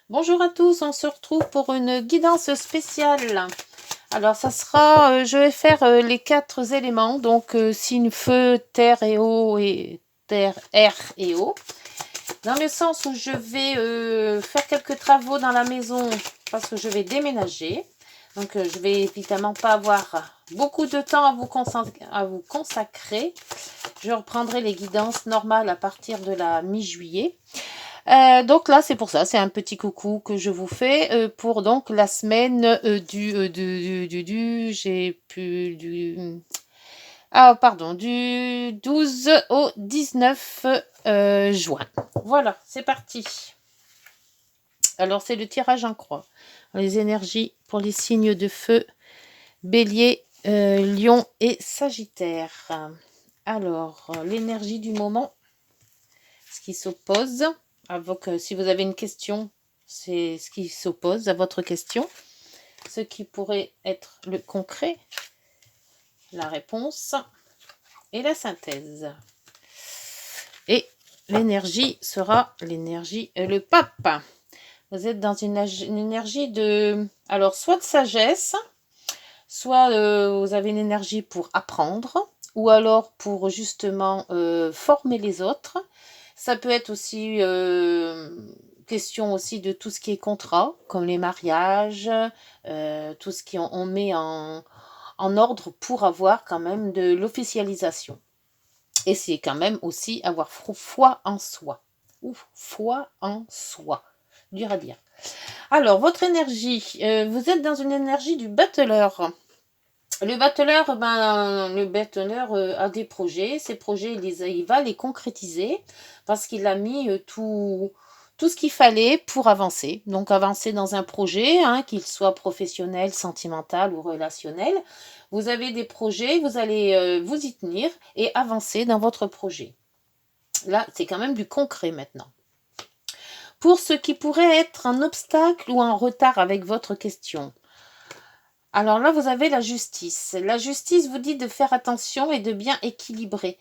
Bonjour à tous, on se retrouve pour une guidance spéciale. Alors ça sera, je vais faire les 4 éléments, donc signe feu, terre et eau et terre, air et eau. Dans le sens où je vais faire quelques travaux dans la maison parce que je vais déménager. Donc je vais évidemment pas avoir beaucoup de temps à vous consacrer. Je reprendrai les guidances normales à partir de la mi-juillet. Donc là, c'est pour ça, c'est un petit coucou que je vous fais pour donc la semaine j'ai pu du 12 au 19 juin. Voilà, c'est parti. Alors c'est le tirage en croix. Les énergies pour les signes de feu, Bélier, Lion et Sagittaire. Alors l'énergie du moment, ce qui s'oppose. Si vous avez une question, c'est ce qui s'oppose à votre question. Ce qui pourrait être le concret, la réponse et la synthèse. Et l'énergie sera le pape. Vous êtes dans une énergie alors soit de sagesse, soit vous avez une énergie pour apprendre, ou alors pour justement former les autres. Ça peut être aussi question aussi de tout ce qui est contrat, comme les mariages, tout ce qu'on met en ordre pour avoir quand même de l'officialisation. Et c'est quand même aussi avoir foi en soi. Ou foi en soi. Dur à dire. Alors, votre énergie, vous êtes dans une énergie du battleur. Le battleur a des projets. Ces projets, il va les concrétiser parce qu'il a mis tout ce qu'il fallait pour avancer. Donc, avancer dans un projet, qu'il soit professionnel, sentimental ou relationnel. Vous avez des projets, vous allez vous y tenir et avancer dans votre projet. Là, c'est quand même du concret maintenant. Pour ce qui pourrait être un obstacle ou un retard avec votre question. Alors là, vous avez la justice. La justice vous dit de faire attention et de bien équilibrer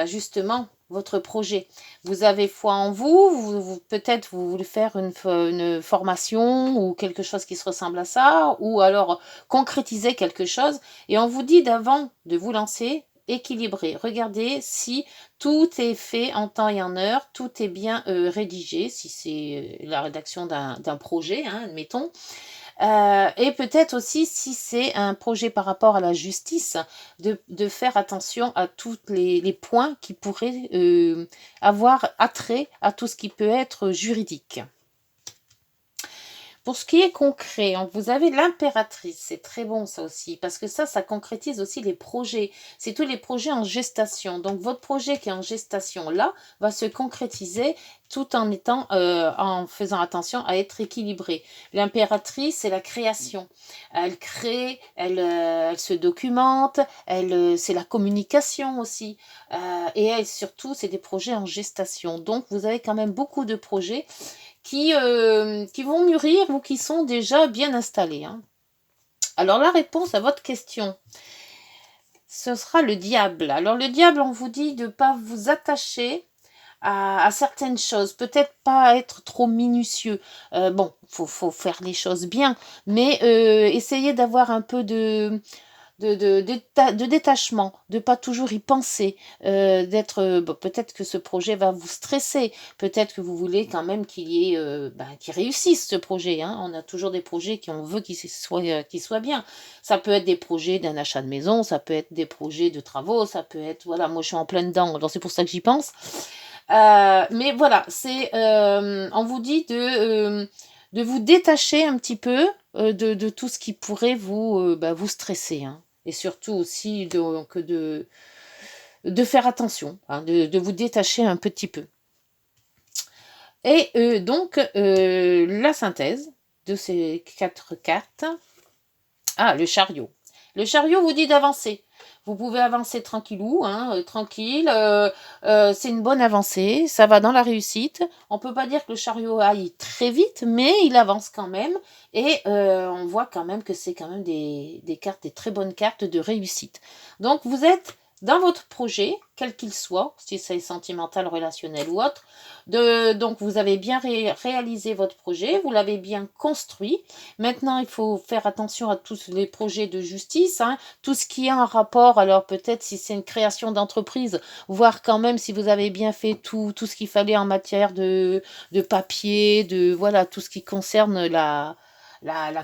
justement, votre projet. Vous avez foi en vous, peut-être vous voulez faire une formation ou quelque chose qui se ressemble à ça, ou alors concrétiser quelque chose. Et on vous dit d'avant de vous lancer, équilibrer. Regardez si tout est fait en temps et en heure, tout est bien rédigé, si c'est la rédaction d'un projet, admettons. Et peut-être aussi, si c'est un projet par rapport à la justice, de faire attention à tous les points qui pourraient avoir attrait à tout ce qui peut être juridique. Pour ce qui est concret, vous avez l'impératrice, c'est très bon ça aussi, parce que ça concrétise aussi les projets. C'est tous les projets en gestation. Donc votre projet qui est en gestation là va se concrétiser tout en faisant attention à être équilibré. L'impératrice, c'est la création. Elle crée, elle se documente, c'est la communication aussi. Et surtout, c'est des projets en gestation. Donc vous avez quand même beaucoup de projets qui vont mûrir ou qui sont déjà bien installés. Alors la réponse à votre question, ce sera le diable. Alors le diable, on vous dit de ne pas vous attacher à certaines choses, peut-être pas être trop minutieux. Faut faire les choses bien, mais essayez d'avoir un peu de détachement, de pas toujours y penser, peut-être que ce projet va vous stresser, peut-être que vous voulez quand même qu'il réussisse ce projet. On a toujours des projets qu'on veut qu'ils soient bien. Ça peut être des projets d'un achat de maison, ça peut être des projets de travaux, ça peut être, voilà, moi je suis en plein dedans, alors c'est pour ça que j'y pense. Mais voilà, on vous dit de vous détacher un petit peu de tout ce qui pourrait vous stresser. Et surtout aussi de faire attention, de vous détacher un petit peu. Et la synthèse de ces 4 cartes. Le chariot. Le chariot vous dit d'avancer. Vous pouvez avancer tranquillou, tranquille. C'est une bonne avancée, ça va dans la réussite. On ne peut pas dire que le chariot aille très vite, mais il avance quand même. Et on voit quand même que c'est quand même des cartes, des très bonnes cartes de réussite. Donc vous êtes dans votre projet, quel qu'il soit, si c'est sentimental, relationnel ou autre. Donc, vous avez bien réalisé votre projet, vous l'avez bien construit. Maintenant, il faut faire attention à tous les projets de justice, hein, tout ce qui a un rapport, alors peut-être si c'est une création d'entreprise, voir quand même si vous avez bien fait tout ce qu'il fallait en matière de papier, voilà, tout ce qui concerne la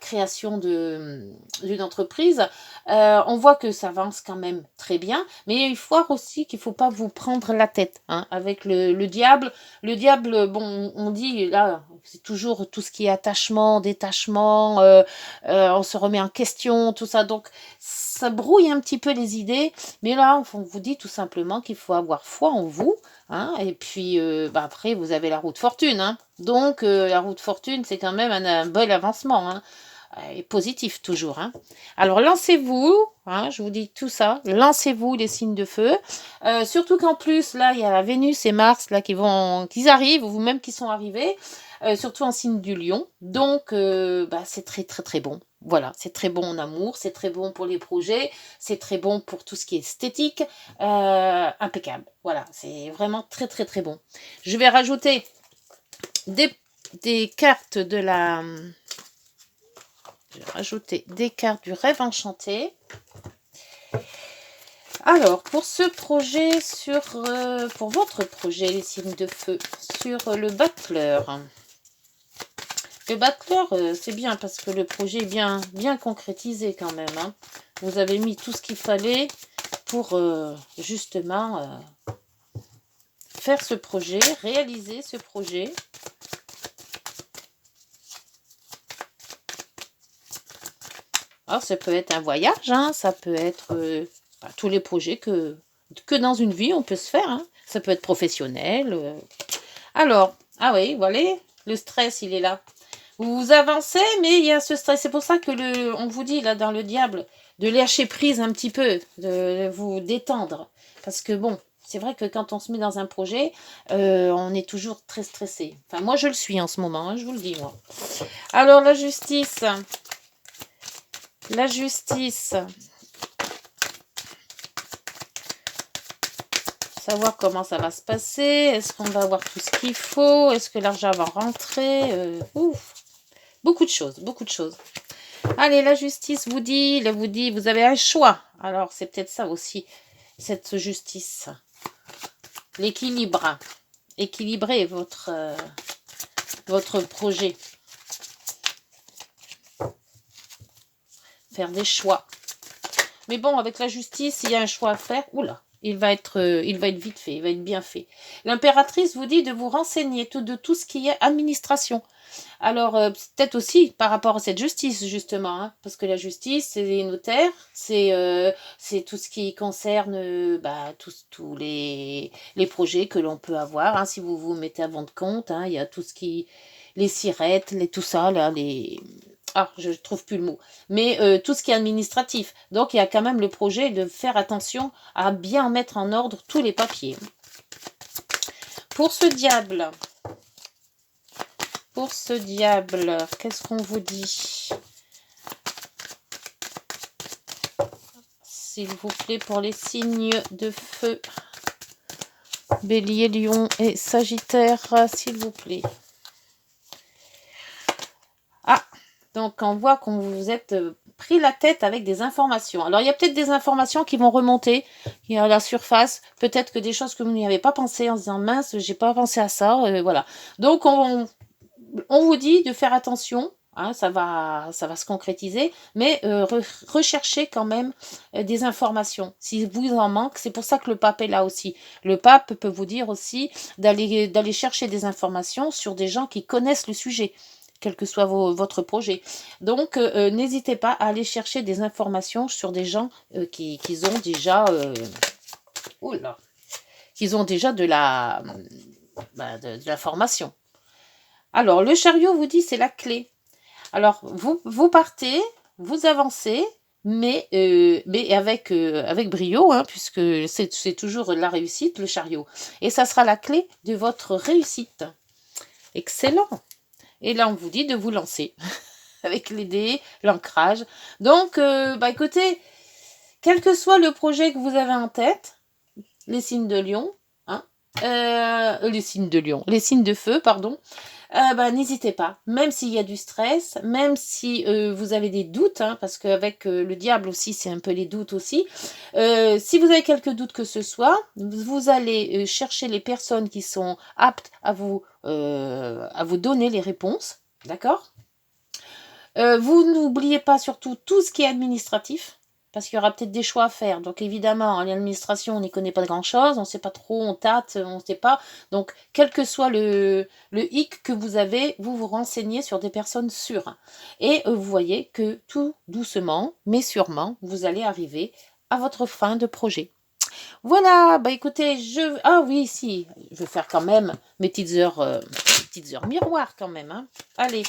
création d'une entreprise. On voit que ça avance quand même très bien, mais il faut voir aussi qu'il ne faut pas vous prendre la tête, hein, avec le diable. Le diable, bon, on dit là, c'est toujours tout ce qui est attachement, détachement, on se remet en question, tout ça. Donc, ça brouille un petit peu les idées, mais là, on vous dit tout simplement qu'il faut avoir foi en vous. Hein, et puis après, vous avez la roue de fortune. Hein. Donc, la roue de fortune, c'est quand même un bel avancement. Hein. Et positif toujours. Hein. Alors, lancez-vous. Hein, je vous dis tout ça. Lancez-vous les signes de feu. Surtout qu'en plus, là, il y a la Vénus et Mars là, qui arrivent, ou même qui sont arrivés. Surtout en signe du lion. Donc, c'est très, très, très bon. Voilà, c'est très bon en amour, c'est très bon pour les projets, c'est très bon pour tout ce qui est esthétique. Impeccable. Voilà, c'est vraiment très, très, très bon. Je vais rajouter des cartes de la... Je vais rajouter des cartes du rêve enchanté. Alors, pour ce projet, pour votre projet, les signes de feu, sur le battleur. Le battleur, c'est bien parce que le projet est bien concrétisé quand même. Hein. Vous avez mis tout ce qu'il fallait pour justement faire ce projet, réaliser ce projet. Alors, ça peut être un voyage, hein, ça peut être tous les projets que dans une vie on peut se faire. Hein. Ça peut être professionnel. Alors, ah oui, voilà, le stress, il est là. Vous avancez, mais il y a ce stress. C'est pour ça que on vous dit, là, dans le diable, de lâcher prise un petit peu, de vous détendre. Parce que bon, c'est vrai que quand on se met dans un projet, on est toujours très stressé. Enfin, moi, je le suis en ce moment, hein, je vous le dis, moi. Alors, la justice. La justice. Savoir comment ça va se passer. Est-ce qu'on va avoir tout ce qu'il faut? Est-ce que l'argent va rentrer? Ouf. Beaucoup de choses, beaucoup de choses. Allez, la justice vous dit, vous avez un choix. Alors, c'est peut-être ça aussi, cette justice. L'équilibre. Équilibrer votre projet. Faire des choix. Mais bon, avec la justice, il y a un choix à faire. Oula, il va être vite fait, il va être bien fait. L'impératrice vous dit de vous renseigner de tout ce qui est administration. Alors, peut-être aussi par rapport à cette justice, justement, hein, parce que la justice, c'est les notaires, c'est tout ce qui concerne tous les projets que l'on peut avoir. Hein, si vous vous mettez à votre compte, hein, il y a tout ce qui... les sirettes, tout ça, là, Ah, je ne trouve plus le mot. Mais tout ce qui est administratif. Donc, il y a quand même le projet de faire attention à bien mettre en ordre tous les papiers. Pour ce diable... qu'est-ce qu'on vous dit? S'il vous plaît, pour les signes de feu. Bélier, Lion et Sagittaire, s'il vous plaît. Ah, donc on voit qu'on vous êtes pris la tête avec des informations. Alors, il y a peut-être des informations qui vont remonter à la surface. Peut-être que des choses que vous n'y avez pas pensé en se disant, mince, j'ai pas pensé à ça. Voilà. Donc, on vous dit de faire attention, hein, ça va se concrétiser, mais recherchez quand même des informations. Si vous en manque, c'est pour ça que le pape est là aussi. Le pape peut vous dire aussi d'aller chercher des informations sur des gens qui connaissent le sujet, quel que soit votre projet. Donc, n'hésitez pas à aller chercher des informations sur des gens qui ont déjà... qu'ils ont déjà de la formation. Alors, le chariot vous dit c'est la clé. Alors, vous partez, vous avancez, mais avec brio, hein, puisque c'est toujours la réussite, le chariot. Et ça sera la clé de votre réussite. Excellent. Et là, on vous dit de vous lancer avec les dés, l'ancrage. Donc, écoutez, Quel que soit le projet que vous avez en tête, les signes de Lion, hein, les signes de Lion, les signes de feu, pardon, n'hésitez pas, même s'il y a du stress, même si vous avez des doutes, hein, parce qu'avec le diable aussi, c'est un peu les doutes aussi. Si vous avez quelques doutes que ce soit, vous allez chercher les personnes qui sont aptes à vous donner les réponses, d'accord? Vous n'oubliez pas surtout tout ce qui est administratif, parce qu'il y aura peut-être des choix à faire. Donc évidemment, en l'administration, on n'y connaît pas grand-chose, on ne sait pas trop, on tâte, on ne sait pas. Donc quel que soit le hic que vous avez, vous vous renseignez sur des personnes sûres. Et vous voyez que tout doucement, mais sûrement, vous allez arriver à votre fin de projet. Voilà, bah écoutez, ah oui, si, je vais faire quand même mes petites heures miroirs quand même. Hein. Allez.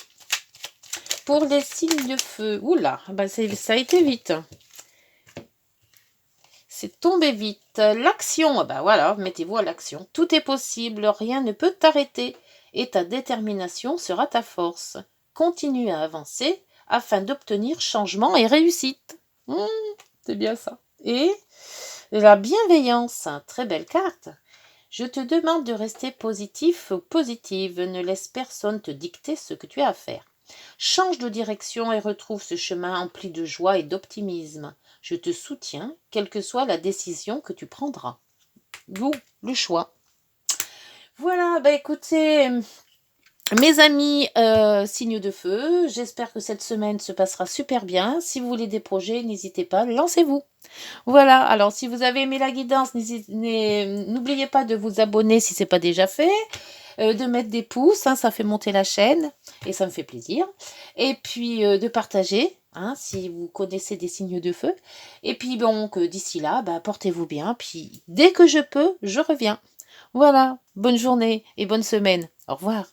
Pour les signes de feu, oula, ça a été vite. C'est tombé vite. L'action, voilà, mettez-vous à l'action. Tout est possible, rien ne peut t'arrêter. Et ta détermination sera ta force. Continue à avancer afin d'obtenir changement et réussite. C'est bien ça. Et la bienveillance, très belle carte. Je te demande de rester positif ou positive. Ne laisse personne te dicter ce que tu as à faire. Change de direction et retrouve ce chemin empli de joie et d'optimisme. Je te soutiens, quelle que soit la décision que tu prendras. D'où le choix. Voilà, écoutez, mes amis signes de feu, j'espère que cette semaine se passera super bien. Si vous voulez des projets, n'hésitez pas, lancez-vous. Voilà, alors si vous avez aimé la guidance, n'oubliez pas de vous abonner si ce n'est pas déjà fait. De mettre des pouces, hein, ça fait monter la chaîne et ça me fait plaisir. Et puis de partager, hein, si vous connaissez des signes de feu. Et puis donc d'ici là, portez-vous bien. Puis dès que je peux, je reviens. Voilà, bonne journée et bonne semaine. Au revoir.